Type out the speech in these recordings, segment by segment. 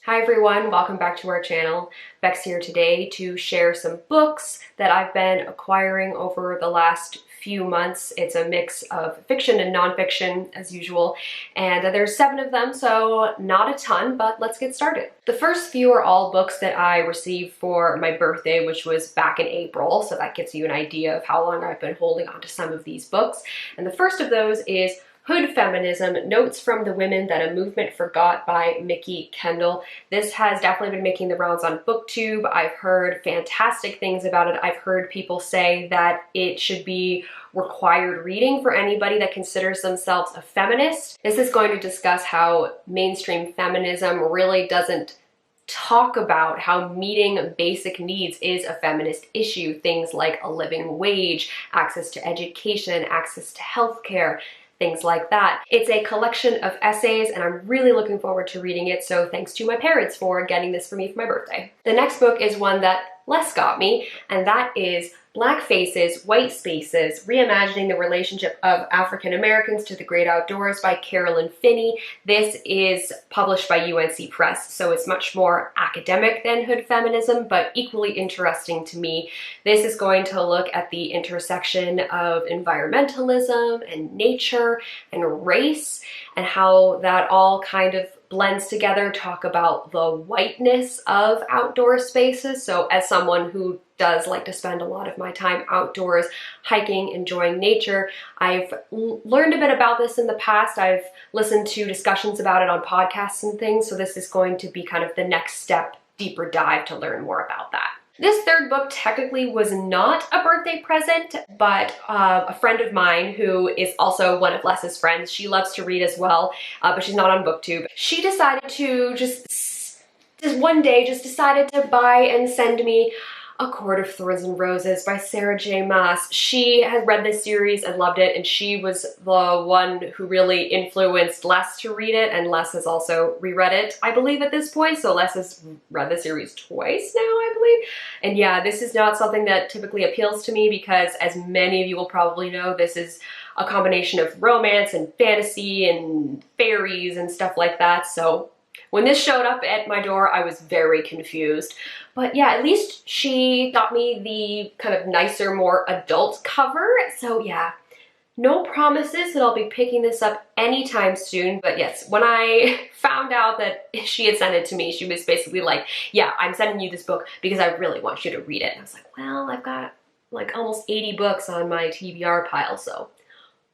Hi everyone, welcome back to our channel. Bex here today to share some books that I've been acquiring over the last few months. It's a mix of fiction and nonfiction as usual, and there's 7 of them, so not a ton, but let's get started. The first few are all books that I received for my birthday, which was back in April, so that gives you an idea of how long I've been holding on to some of these books. And the first of those is Hood Feminism, Notes from the Women That a Movement Forgot by Mikki Kendall. This has definitely been making the rounds on BookTube. I've heard fantastic things about it. I've heard people say that it should be required reading for anybody that considers themselves a feminist. This is going to discuss how mainstream feminism really doesn't talk about how meeting basic needs is a feminist issue. Things like a living wage, access to education, access to healthcare, things like that. It's a collection of essays and I'm really looking forward to reading it, so thanks to my parents for getting this for me for my birthday. The next book is one that Les got me, and that is Black Faces, White Spaces, Reimagining the Relationship of African Americans to the Great Outdoors by Carolyn Finney. This is published by UNC Press, so it's much more academic than Hood Feminism, but equally interesting to me. This is going to look at the intersection of environmentalism and nature and race, and how that all kind of blends together, talk about the whiteness of outdoor spaces. So as someone who does like to spend a lot of my time outdoors, hiking, enjoying nature, I've learned a bit about this in the past. I've listened to discussions about it on podcasts and things, so this is going to be kind of the next step, deeper dive to learn more about that. This third book technically was not a birthday present, but a friend of mine who is also one of Les's friends, she loves to read as well, but she's not on BookTube. She decided to just one day decided to buy and send me A Court of Thorns and Roses by Sarah J. Maas. She had read this series and loved it, and she was the one who really influenced Les to read it, and Les has also reread it, I believe, at this point, so Les has read the series twice now, I believe. And yeah, this is not something that typically appeals to me because, as many of you will probably know, this is a combination of romance and fantasy and fairies and stuff like that, so when this showed up at my door, I was very confused. But yeah, at least she got me the kind of nicer, more adult cover. So yeah, no promises that I'll be picking this up anytime soon. But yes, when I found out that she had sent it to me, she was basically like, yeah, I'm sending you this book because I really want you to read it. And I was like, well, I've got like almost 80 books on my TBR pile, so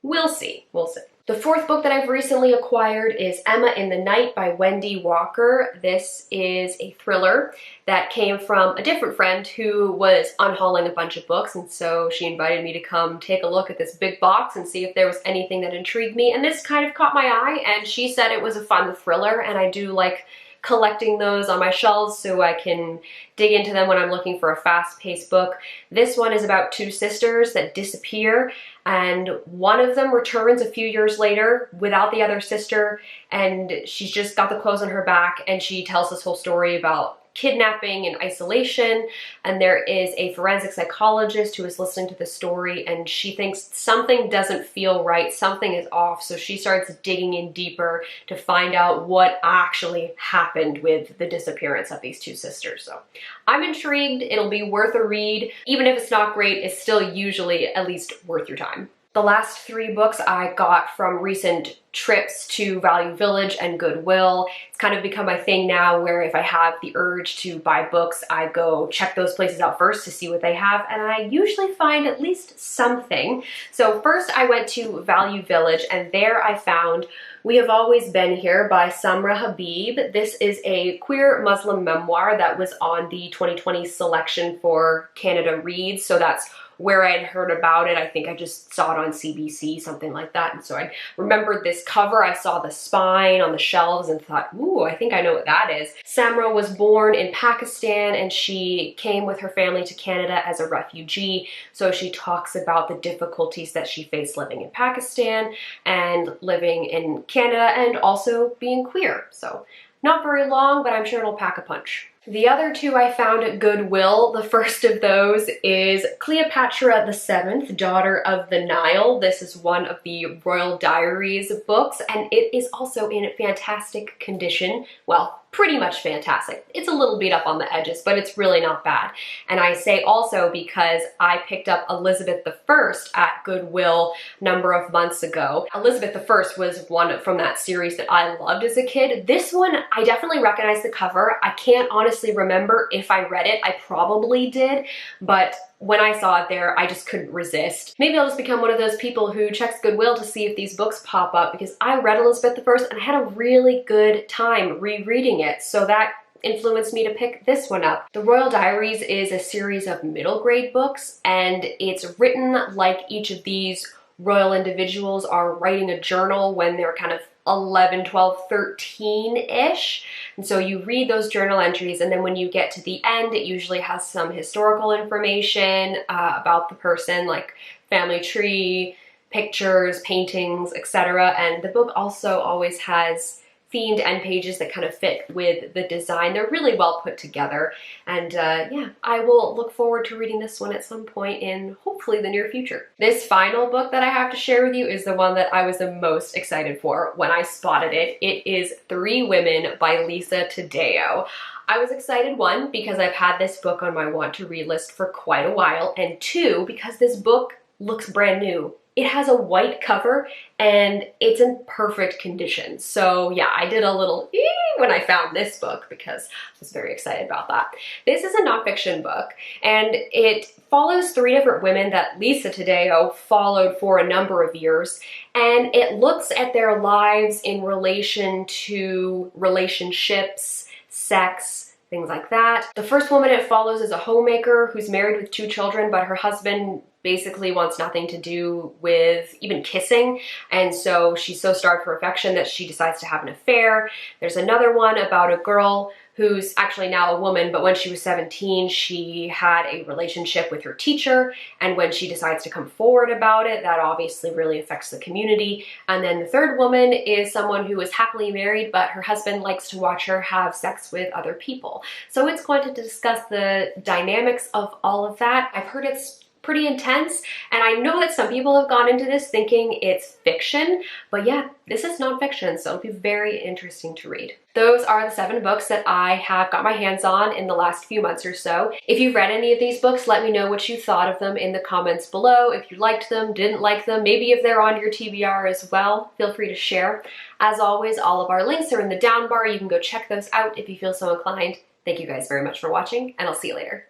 we'll see, we'll see. The fourth book that I've recently acquired is Emma in the Night by Wendy Walker. This is a thriller that came from a different friend who was unhauling a bunch of books, and so she invited me to come take a look at this big box and see if there was anything that intrigued me, and this kind of caught my eye, and she said it was a fun thriller, and I do like collecting those on my shelves so I can dig into them when I'm looking for a fast-paced book. This one is about 2 sisters that disappear, and one of them returns a few years later without the other sister, and she's just got the clothes on her back, and she tells this whole story about kidnapping and isolation, and there is a forensic psychologist who is listening to the story, and she thinks something doesn't feel right, something is off, so she starts digging in deeper to find out what actually happened with the disappearance of these 2 sisters. So I'm intrigued. It'll be worth a read. Even if it's not great, it's still usually at least worth your time. The last 3 books I got from recent trips to Value Village and Goodwill. It's kind of become my thing now where if I have the urge to buy books, I go check those places out first to see what they have, and I usually find at least something. So first I went to Value Village, and there I found We Have Always Been Here by Samra Habib. This is a queer Muslim memoir that was on the 2020 selection for Canada Reads, so that's where I had heard about it. I think I just saw it on CBC, something like that. And so I remembered this cover. I saw the spine on the shelves and thought, ooh, I think I know what that is. Samra was born in Pakistan and she came with her family to Canada as a refugee. So she talks about the difficulties that she faced living in Pakistan and living in Canada and also being queer. So not very long, but I'm sure it'll pack a punch. The other two I found at Goodwill. The first of those is Cleopatra the Seventh, Daughter of the Nile. This is one of the Royal Diaries books, and it is also in fantastic condition. Well, pretty much fantastic. It's a little beat up on the edges, but it's really not bad. And I say also because I picked up Elizabeth I at Goodwill a number of months ago. Elizabeth I was one from that series that I loved as a kid. This one, I definitely recognize the cover. I can't honestly remember if I read it. I probably did, but when I saw it there, I just couldn't resist. Maybe I'll just become one of those people who checks Goodwill to see if these books pop up, because I read Elizabeth I and I had a really good time rereading it, so that influenced me to pick this one up. The Royal Diaries is a series of middle grade books, and it's written like each of these royal individuals are writing a journal when they're kind of 11, 12, 13-ish. And so you read those journal entries, and then when you get to the end, it usually has some historical information about the person, like family tree, pictures, paintings, etc. And the book also always has themed end pages that kind of fit with the design. They're really well put together, and yeah, I will look forward to reading this one at some point in hopefully the near future. This final book that I have to share with you is the one that I was the most excited for when I spotted it. It is Three Women by Lisa Taddeo. I was excited, one, because I've had this book on my want to read list for quite a while, and two, because this book looks brand new. It has a white cover and it's in perfect condition. So yeah, I did a little when I found this book because I was very excited about that. This is a nonfiction book, and it follows three different women that Lisa Taddeo followed for a number of years, and it looks at their lives in relation to relationships, sex, things like that. The first woman it follows is a homemaker who's married with 2 children, but her husband basically wants nothing to do with even kissing, and so she's so starved for affection that she decides to have an affair. There's another one about a girl who's actually now a woman, but when she was 17, she had a relationship with her teacher, and when she decides to come forward about it, that obviously really affects the community. And then the third woman is someone who is happily married, but her husband likes to watch her have sex with other people. So it's going to discuss the dynamics of all of that. I've heard it's pretty intense, and I know that some people have gone into this thinking it's fiction, but yeah, this is nonfiction, so it'll be very interesting to read. Those are the 7 books that I have got my hands on in the last few months or so. If you've read any of these books, let me know what you thought of them in the comments below. If you liked them, didn't like them, maybe if they're on your TBR as well, feel free to share. As always, all of our links are in the down bar. You can go check those out if you feel so inclined. Thank you guys very much for watching, and I'll see you later.